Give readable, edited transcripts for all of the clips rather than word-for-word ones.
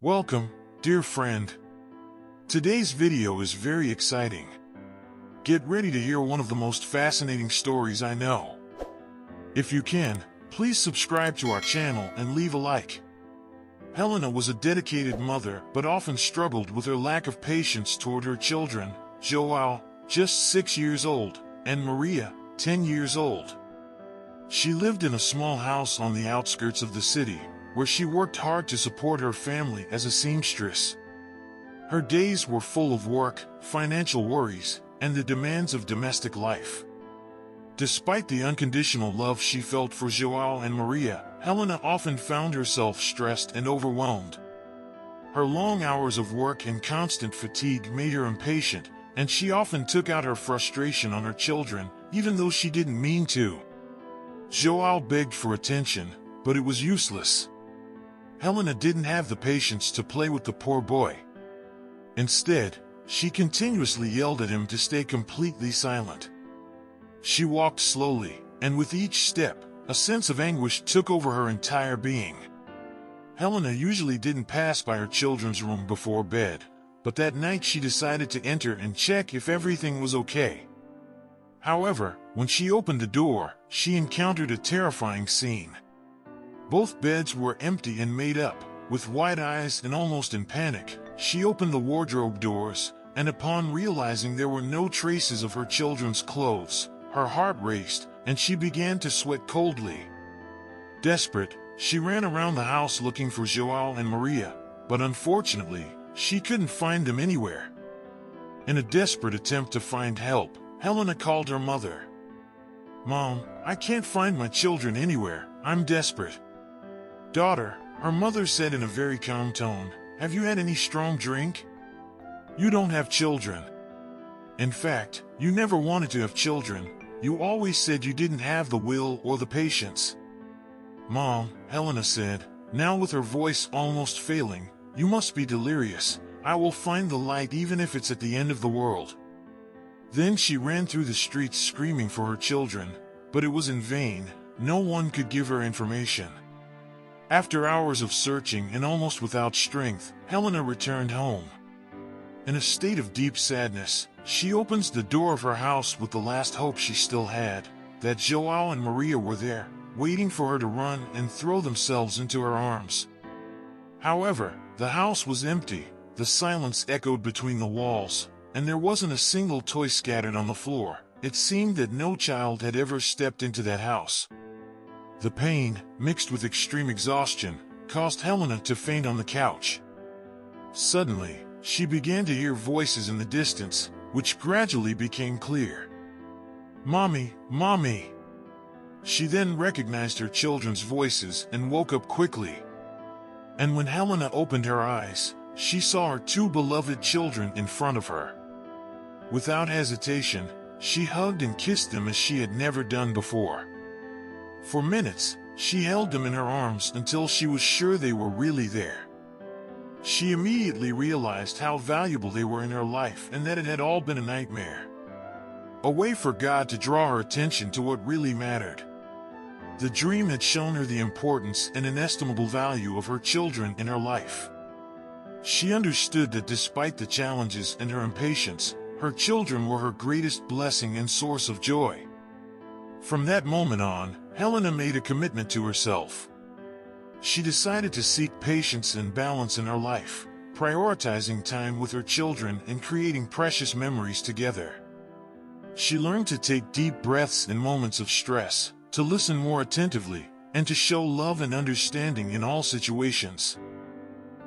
Welcome, dear friend. Today's video is very exciting. Get ready to hear one of the most fascinating stories I know. If you can, please subscribe to our channel and leave a like. Helena was a dedicated mother but often struggled with her lack of patience toward her children, Joao, just 6 years old, and Maria, 10 years old. She lived in a small house on the outskirts of the city, where she worked hard to support her family as a seamstress. Her days were full of work, financial worries, and the demands of domestic life. Despite the unconditional love she felt for Joao and Maria, Helena often found herself stressed and overwhelmed. Her long hours of work and constant fatigue made her impatient, and she often took out her frustration on her children, even though she didn't mean to. Joao begged for attention, but it was useless. Helena didn't have the patience to play with the poor boy. Instead, she continuously yelled at him to stay completely silent. She walked slowly, and with each step, a sense of anguish took over her entire being. Helena usually didn't pass by her children's room before bed, but that night she decided to enter and check if everything was okay. However, when she opened the door, she encountered a terrifying scene. Both beds were empty and made up. With wide eyes and almost in panic, she opened the wardrobe doors, and upon realizing there were no traces of her children's clothes, her heart raced, and she began to sweat coldly. Desperate, she ran around the house looking for Joao and Maria, but unfortunately, she couldn't find them anywhere. In a desperate attempt to find help, Helena called her mother. "Mom, I can't find my children anywhere. I'm desperate." "Daughter," her mother said in a very calm tone, "have you had any strong drink? You don't have children. In fact, you never wanted to have children. You always said you didn't have the will or the patience." "Mom," Helena said, now with her voice almost failing, "you must be delirious. I will find the light even if it's at the end of the world." Then she ran through the streets screaming for her children, but it was in vain. No one could give her information. After hours of searching and almost without strength, Helena returned home. In a state of deep sadness, she opens the door of her house with the last hope she still had, that Joao and Maria were there, waiting for her to run and throw themselves into her arms. However, the house was empty, the silence echoed between the walls, and there wasn't a single toy scattered on the floor. It seemed that no child had ever stepped into that house. The pain, mixed with extreme exhaustion, caused Helena to faint on the couch. Suddenly, she began to hear voices in the distance, which gradually became clear. "Mommy, Mommy!" She then recognized her children's voices and woke up quickly. And when Helena opened her eyes, she saw her two beloved children in front of her. Without hesitation, she hugged and kissed them as she had never done before. For minutes, she held them in her arms until she was sure they were really there. She immediately realized how valuable they were in her life and that it had all been a nightmare. A way for God to draw her attention to what really mattered. The dream had shown her the importance and inestimable value of her children in her life. She understood that despite the challenges and her impatience, her children were her greatest blessing and source of joy. From that moment on, Helena made a commitment to herself. She decided to seek patience and balance in her life, prioritizing time with her children and creating precious memories together. She learned to take deep breaths in moments of stress, to listen more attentively, and to show love and understanding in all situations.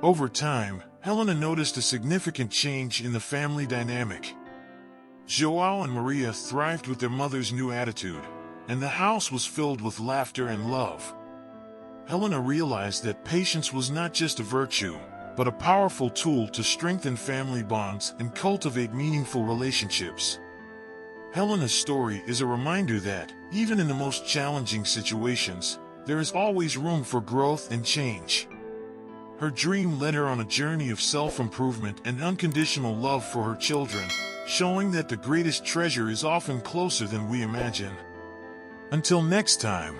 Over time, Helena noticed a significant change in the family dynamic. Joao and Maria thrived with their mother's new attitude, and the house was filled with laughter and love. Helena realized that patience was not just a virtue, but a powerful tool to strengthen family bonds and cultivate meaningful relationships. Helena's story is a reminder that, even in the most challenging situations, there is always room for growth and change. Her dream led her on a journey of self-improvement and unconditional love for her children, showing that the greatest treasure is often closer than we imagine. Until next time.